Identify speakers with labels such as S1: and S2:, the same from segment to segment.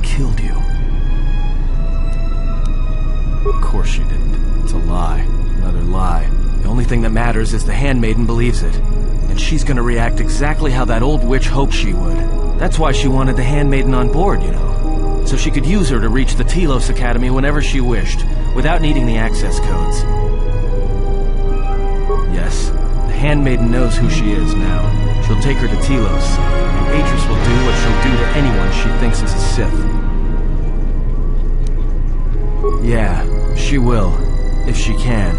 S1: Killed you. Of course she didn't. It's a lie. Another lie. The only thing that matters is the Handmaiden believes it. And she's gonna react exactly how that old witch hoped she would. That's why she wanted the Handmaiden on board, you know. So she could use her to reach the Telos Academy whenever she wished, without needing the access codes. Yes, the Handmaiden knows who she is now. She'll take her to Telos, and Atris will do what she'll do to anyone she thinks is a Sith. Yeah, she will, if she can.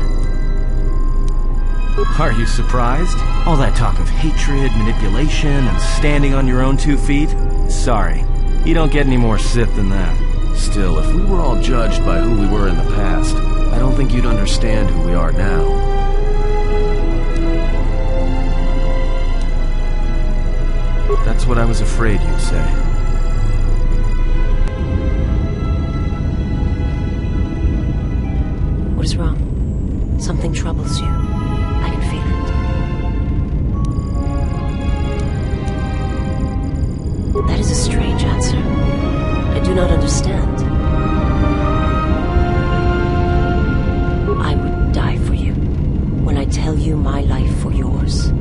S1: Are you surprised? All that talk of hatred, manipulation, and standing on your own 2 feet? Sorry, you don't get any more Sith than that. Still, if we were all judged by who we were in the past, I don't think you'd understand who we are now. That's what I was afraid you'd say.
S2: What is wrong? Something troubles you. I can feel it. That is a strange answer. I do not understand. I would die for you. When I tell you my life for yours,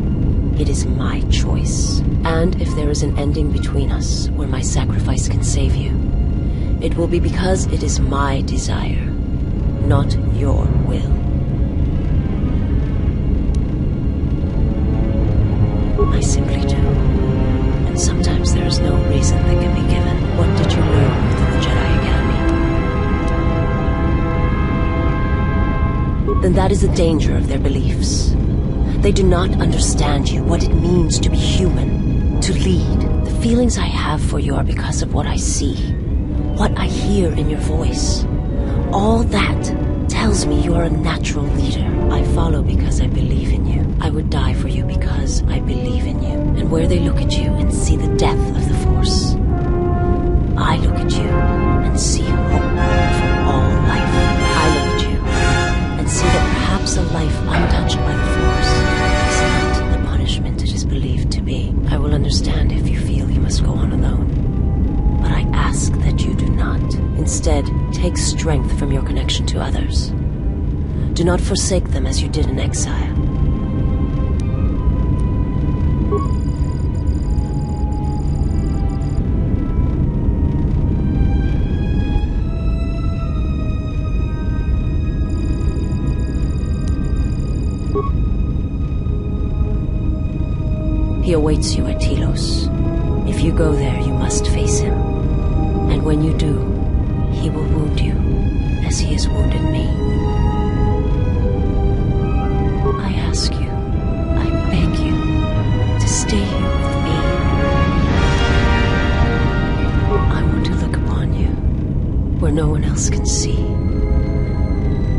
S2: it is my choice. And if there is an ending between us, where my sacrifice can save you, it will be because it is my desire, not your will. I simply do. And sometimes there is no reason that can be given. What did you learn within the Jedi Academy? Then that is the danger of their beliefs. They do not understand you, what it means to be human, to lead. The feelings I have for you are because of what I see, what I hear in your voice. All that tells me you are a natural leader. I follow because I believe in you. I would die for you because I believe in you. And where they look at you and see the death of the Force, I look at you and see hope for all life. I look at you and see that perhaps a life untouched by the Force is not the punishment it is believed to be. I will understand if you feel you must go on alone. But I ask that you do not. Instead, take strength from your connection to others. Do not forsake them as you did in exile. He awaits you at Telos. If you go there, you must face him. And when you do, he will wound you, as he has wounded me. I ask you, I beg you, to stay here with me. I want to look upon you, where no one else can see,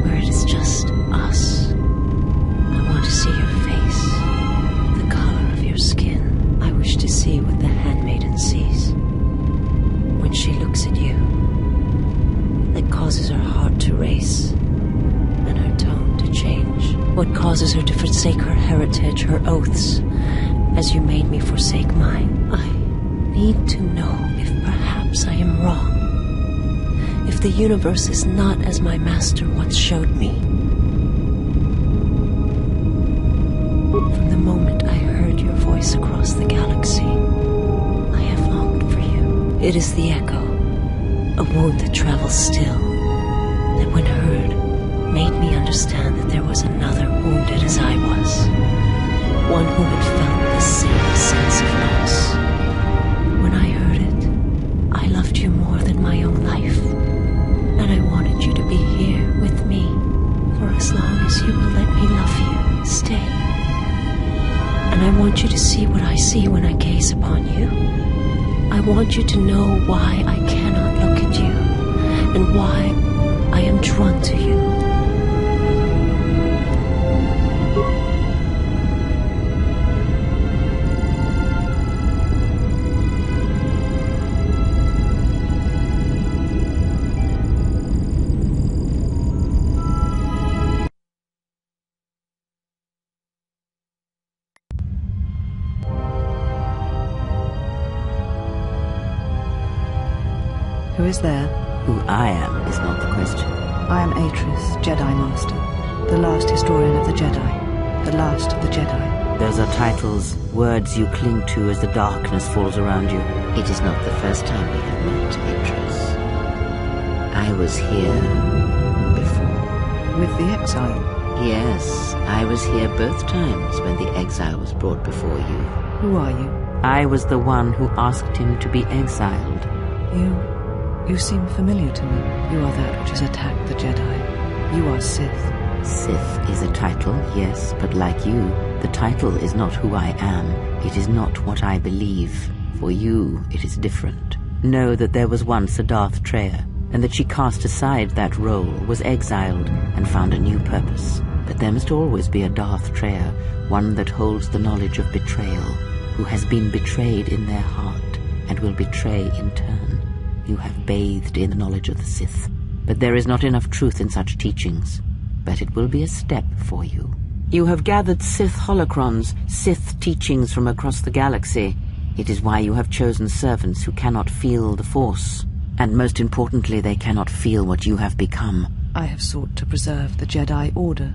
S2: where it is just us. I want to see your face, the color of your skin. I wish to see what the Handmaiden sees when she looks at you. That causes her heart to race and her tone to change. What causes her to forsake her heritage, her oaths, as you made me forsake mine. I need to know if perhaps I am wrong. If the universe is not as my master once showed me. From the moment I heard your voice across the galaxy, I have longed for you. It is the echo, a wound that travels still, that when heard, made me understand that there was another wounded as I was, one who had felt the same sense of loss. When I heard it, I loved you more. Stay. And I want you to see what I see when I gaze upon you. I want you to know why I cannot look at you, and why I am drawn to you.
S3: Who is there?
S4: Who I am is not the question.
S3: I am Atris, Jedi Master, the last historian of the Jedi, the last of the Jedi.
S4: Those are titles, words you cling to as the darkness falls around you. It is not the first time we have met, Atris. I was here before.
S3: With the exile?
S4: Yes, I was here both times when the exile was brought before you.
S3: Who are you?
S4: I was the one who asked him to be exiled.
S3: You seem familiar to me. You are that which has attacked the Jedi. You are Sith.
S4: Sith is a title, yes, but like you, the title is not who I am. It is not what I believe. For you, it is different. Know that there was once a Darth Treya, and that she cast aside that role, was exiled, and found a new purpose. But there must always be a Darth Treya, one that holds the knowledge of betrayal, who has been betrayed in their heart, and will betray in turn. You have bathed in the knowledge of the Sith, but there is not enough truth in such teachings. But it will be a step for you. You have gathered Sith holocrons, Sith teachings from across the galaxy. It is why you have chosen servants who cannot feel the Force. And most importantly, they cannot feel what you have become.
S3: I have sought to preserve the Jedi Order,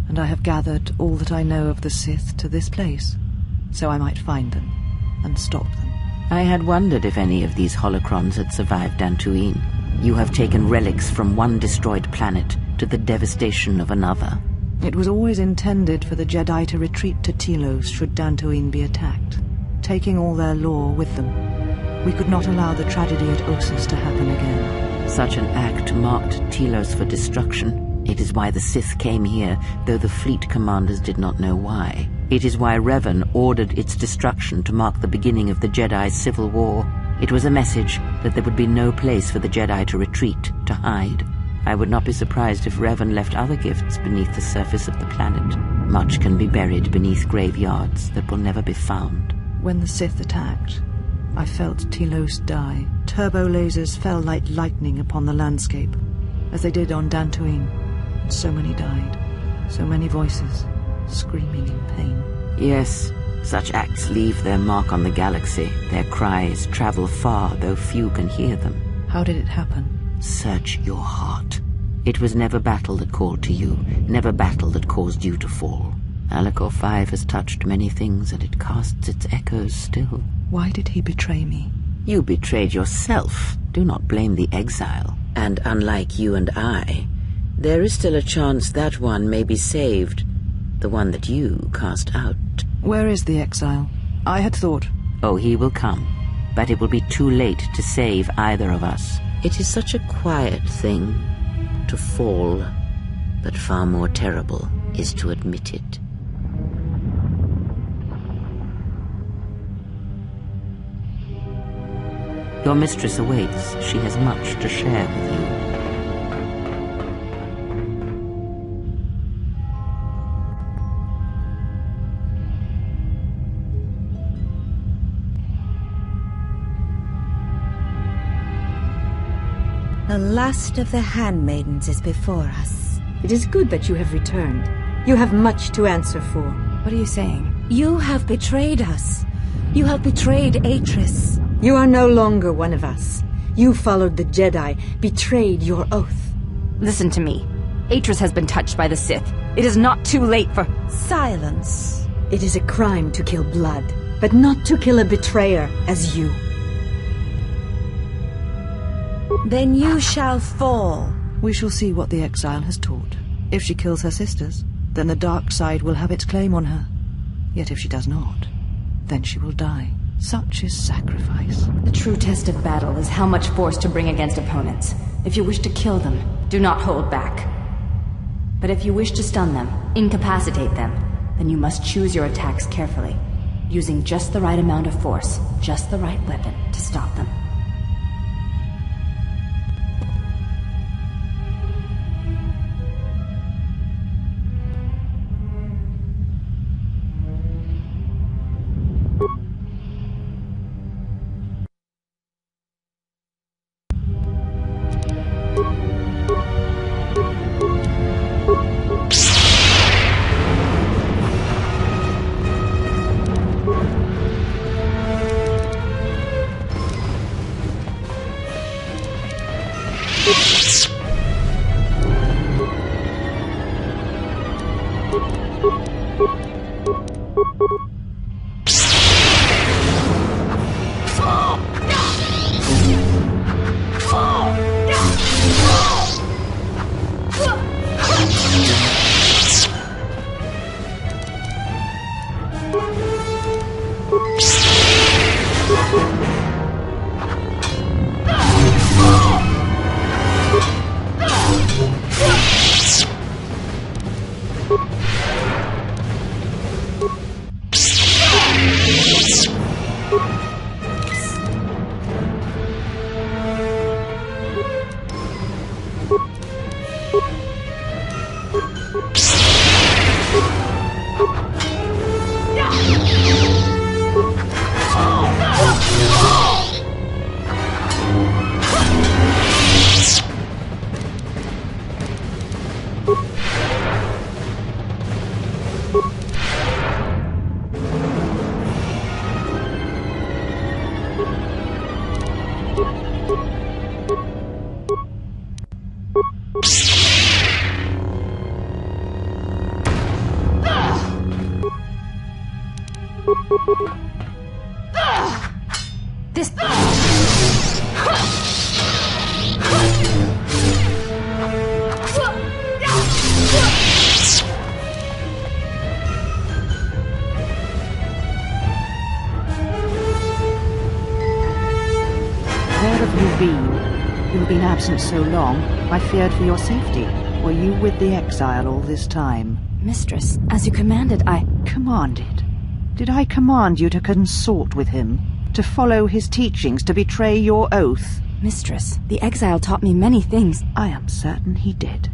S3: and I have gathered all that I know of the Sith to this place, so I might find them and stop them.
S4: I had wondered if any of these holocrons had survived Dantooine. You have taken relics from one destroyed planet to the devastation of another.
S3: It was always intended for the Jedi to retreat to Telos should Dantooine be attacked, taking all their lore with them. We could not allow the tragedy at Ossus to happen again.
S4: Such an act marked Telos for destruction. It is why the Sith came here, though the fleet commanders did not know why. It is why Revan ordered its destruction to mark the beginning of the Jedi's civil war. It was a message that there would be no place for the Jedi to retreat, to hide. I would not be surprised if Revan left other gifts beneath the surface of the planet. Much can be buried beneath graveyards that will never be found.
S3: When the Sith attacked, I felt Telos die. Turbo lasers fell like lightning upon the landscape, as they did on Dantooine. So many died, so many voices, screaming in pain.
S4: Yes, such acts leave their mark on the galaxy. Their cries travel far, though few can hear them.
S3: How did it happen?
S4: Search your heart. It was never battle that called to you, never battle that caused you to fall. Alacor 5 has touched many things, and it casts its echoes still.
S3: Why did he betray me?
S4: You betrayed yourself. Do not blame the exile. And unlike you and I, there is still a chance that one may be saved. The one that you cast out.
S3: Where is the exile? I had thought...
S4: Oh, he will come. But it will be too late to save either of us. It is such a quiet thing to fall, but far more terrible is to admit it. Your mistress awaits. She has much to share with you.
S5: The last of the Handmaidens is before us. It is good that you have returned. You have much to answer for.
S3: What are you saying?
S5: You have betrayed us. You have betrayed Atris. You are no longer one of us. You followed the Jedi, betrayed your oath.
S6: Listen to me. Atris has been touched by the Sith. It is not too late for...
S5: Silence. It is a crime to kill blood, but not to kill a betrayer as you. Then you shall fall.
S3: We shall see what the exile has taught. If she kills her sisters, then the dark side will have its claim on her. Yet if she does not, then she will die. Such is sacrifice.
S6: The true test of battle is how much force to bring against opponents. If you wish to kill them, do not hold back. But if you wish to stun them, incapacitate them, then you must choose your attacks carefully, using just the right amount of force, just the right weapon to stop them. This...
S3: Where have you been? You've been absent so long, I feared for your safety. Were you with the exile all this time?
S6: Mistress, as you commanded, I...
S3: Commanded? Did I command you to consort with him? To follow his teachings, to betray your oath?
S6: Mistress, the exile taught me many things.
S3: I am certain he did.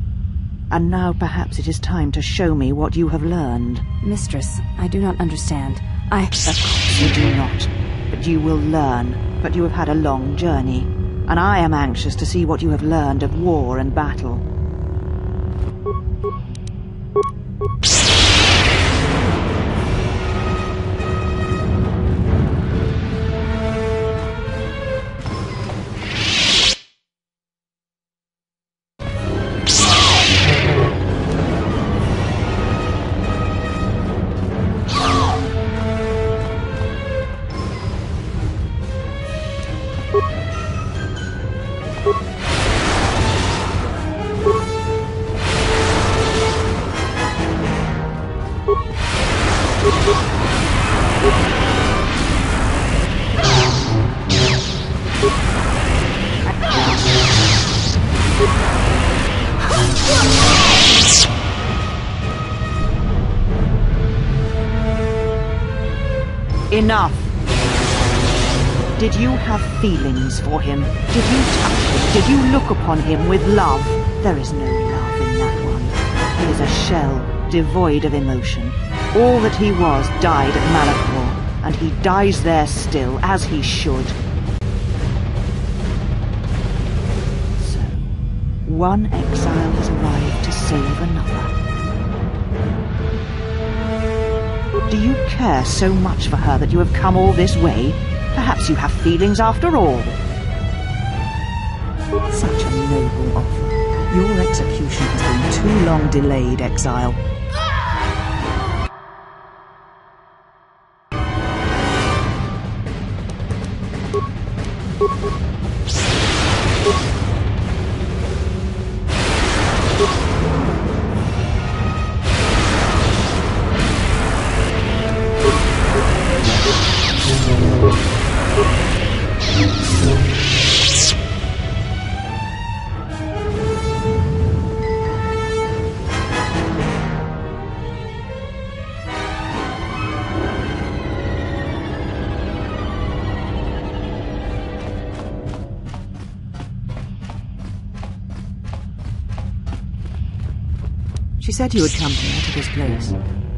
S3: And now perhaps it is time to show me what you have learned.
S6: Mistress, I do not understand.
S3: Of course you do not. But you will learn. But you have had a long journey, and I am anxious to see what you have learned of war and battle. Enough! Did you have feelings for him? Did you touch him? Did you look upon him with love? There is no love in that one. He is a shell, devoid of emotion. All that he was died at Malachor, and he dies there still, as he should. So, one exile has arrived to save another. Do you care so much for her that you have come all this way? Perhaps you have feelings after all.
S7: Such a noble offer. Your execution has been too long delayed, exile.
S3: She said you would come here to this place.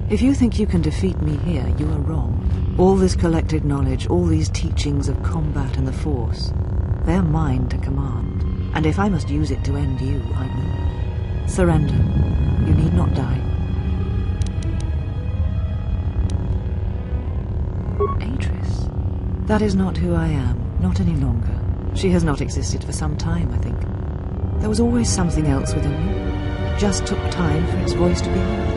S3: If you think you can defeat me here, you are wrong. All this collected knowledge, all these teachings of combat and the Force, they are mine to command. And if I must use it to end you, I will. Surrender. You need not die. Atris. That is not who I am, not any longer. She has not existed for some time, I think. There was always something else within me. It just took time for its voice to be heard.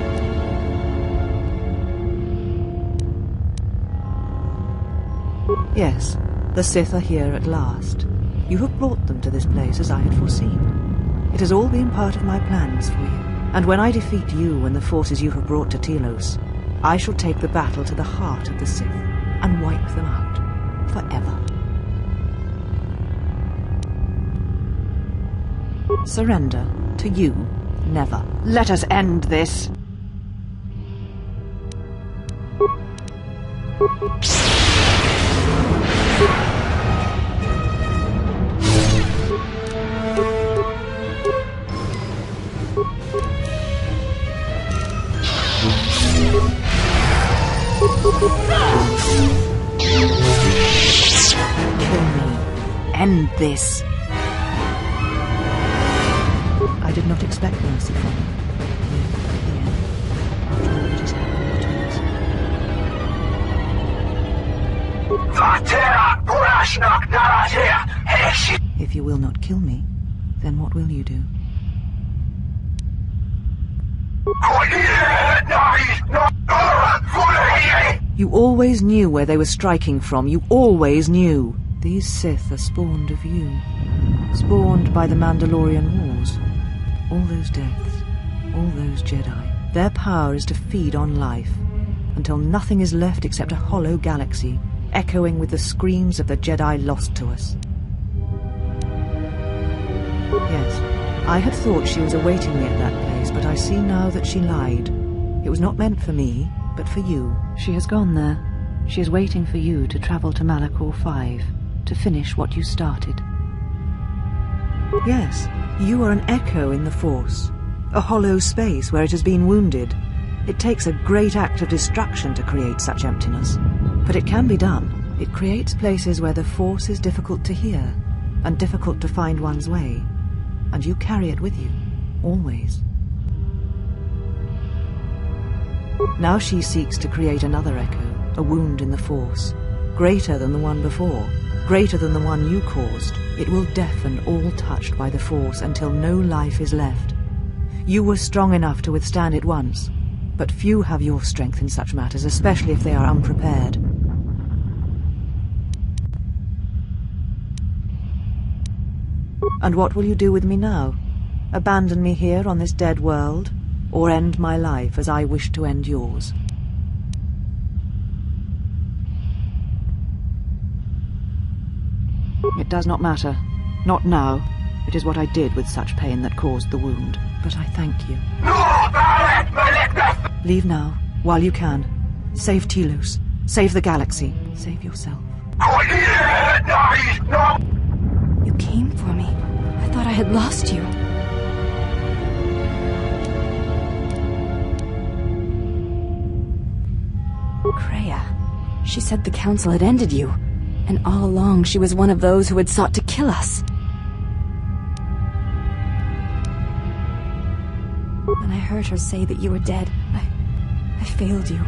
S3: Yes, the Sith are here at last. You have brought them to this place as I had foreseen. It has all been part of my plans for you. And when I defeat you and the forces you have brought to Telos, I shall take the battle to the heart of the Sith and wipe them out forever. Surrender to you, never. Let us end this. Kill me. End this. I did not expect mercy from you. At the end, after all that has happened between us. If you will not kill me, then what will you do? You always knew where they were striking from. You always knew. These Sith are spawned of you. Spawned by the Mandalorian Wars. All those deaths. All those Jedi. Their power is to feed on life. Until nothing is left except a hollow galaxy, echoing with the screams of the Jedi lost to us. Yes, I had thought she was awaiting me at that place, but I see now that she lied. It was not meant for me, but for you. She has gone there. She is waiting for you to travel to Malachor 5, to finish what you started. Yes, you are an echo in the Force. A hollow space where it has been wounded. It takes a great act of destruction to create such emptiness. But it can be done. It creates places where the Force is difficult to hear, and difficult to find one's way. And you carry it with you, always. Now she seeks to create another echo, a wound in the Force, greater than the one before, greater than the one you caused. It will deafen all touched by the Force until no life is left. You were strong enough to withstand it once, but few have your strength in such matters, especially if they are unprepared. And what will you do with me now? Abandon me here on this dead world, or end my life as I wish to end yours? It does not matter. Not now. It is what I did with such pain that caused the wound. But I thank you. Leave now, while you can. Save Telos. Save the galaxy. Save yourself.
S6: You came for me. I thought I had lost you. Kreia. She said the Council had ended you, and all along she was one of those who had sought to kill us. When I heard her say that you were dead, I failed you.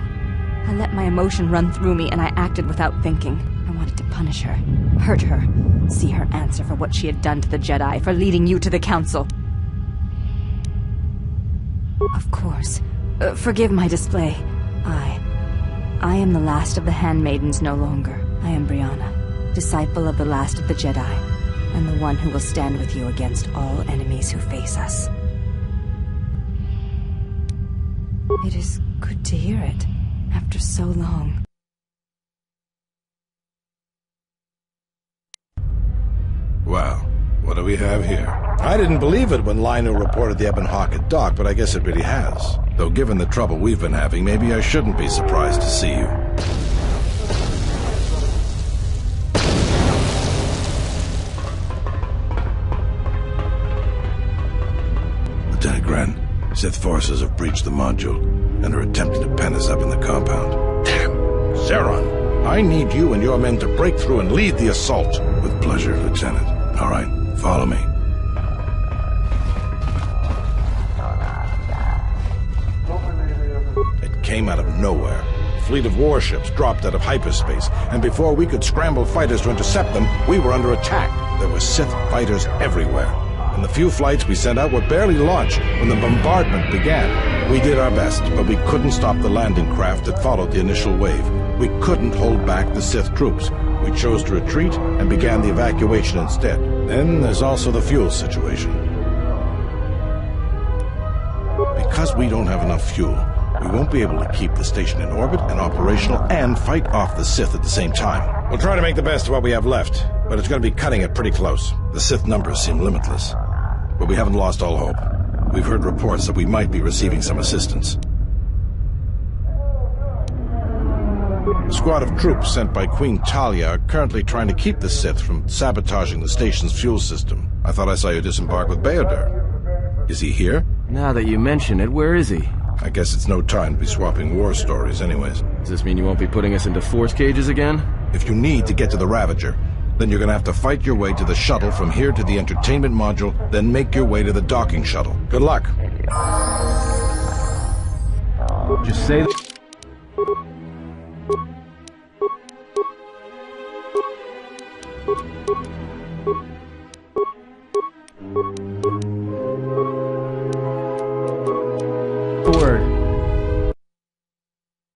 S6: I let my emotion run through me, and I acted without thinking. I wanted to punish her, hurt her, see her answer for what she had done to the Jedi, for leading you to the Council. Of course. Forgive my display. I am the last of the Handmaidens no longer. I am Brianna, disciple of the last of the Jedi, and the one who will stand with you against all enemies who face us. It is good to hear it, after so long.
S8: Well, what do we have here? I didn't believe it when Lino reported the Ebon Hawk at dock, but I guess it really has. Though given the trouble we've been having, maybe I shouldn't be surprised to see you. Lieutenant Gren, Sith forces have breached the module and are attempting to pen us up in the compound. Damn! Zeron, I need you and your men to break through and lead the assault. With pleasure, Lieutenant. All right, follow me. It came out of nowhere. A fleet of warships dropped out of hyperspace, and before we could scramble fighters to intercept them, we were under attack. There were Sith fighters everywhere. And the few flights we sent out were barely launched when the bombardment began. We did our best, but we couldn't stop the landing craft that followed the initial wave. We couldn't hold back the Sith troops. We chose to retreat and began the evacuation instead. Then there's also the fuel situation. Because we don't have enough fuel, we won't be able to keep the station in orbit and operational and fight off the Sith at the same time. We'll try to make the best of what we have left, but it's going to be cutting it pretty close. The Sith numbers seem limitless. But we haven't lost all hope. We've heard reports that we might be receiving some assistance. A squad of troops sent by Queen Talia are currently trying to keep the Sith from sabotaging the station's fuel system. I thought I saw you disembark with bao-dur. Is he here?
S1: Now that you mention it, where is he?
S8: I guess it's no time to be swapping war stories anyways.
S1: Does this mean you won't be putting us into force cages again?
S8: If you need to get to the Ravager, then you're gonna have to fight your way to the shuttle from here to the entertainment module, then make your way to the docking shuttle. Good luck.
S1: Just say that.